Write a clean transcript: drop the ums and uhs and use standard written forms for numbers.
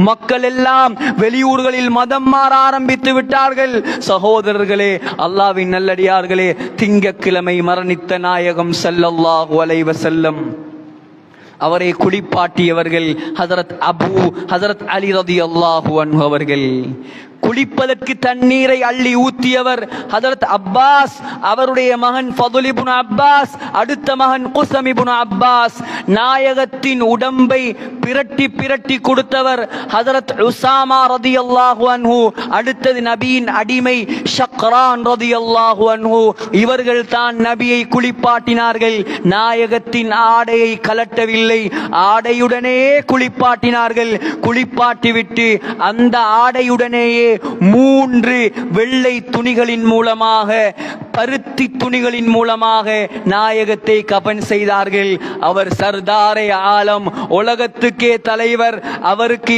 மக்கள் எல்லாம் வெளியூர்களில் மதம் மாற ஆரம்பித்து விட்டார்கள். சகோதரர்களே, அல்லாஹ்வின் நல்லடியார்களே, திங்கட்கிழமை மரணித்த நாயகம் ஸல்லல்லாஹு அலைஹி வஸல்லம் அவரை குளிப்பாட்டியவர்கள் ஹஜரத் அலி ரலியல்லாஹு அன்ஹு அவர்கள். குளிப்பதற்கு தண்ணீரை அள்ளி ஊத்தியவர் ஹஜரத் அப்பாஸ், அவருடைய மகன் ஃபதுல் இப்னு அப்பாஸ், அடுத்த மகன் குஸம் இப்னு அப்பாஸ். நாயகத்தின் உடம்பை பிரட்டி பிரட்டி கொடுத்தவர் ஹஜரத் உஸாமா ரலியல்லாஹு அன்ஹு, அடுத்தது நபியின் அடிமை ஷக்ரான் ரலியல்லாஹு அன்ஹு. இவர்கள் தான் நபியை குளிப்பாட்டினார்கள். நாயகத்தின் ஆடையை கலட்டவில்லை, ஆடையுடனே குளிப்பாட்டினார்கள். குளிப்பாட்டிவிட்டு அந்த ஆடையுடனேயே 3 வெள்ளை துணிகளின் மூலமாக, பருத்தி துணிகளின் மூலமாக நாயகத்தை கஃன் செய்தார்கள். அவர் சர்தாரே ஆலம், உலகத்துக்கே தலைவர். அவருக்கு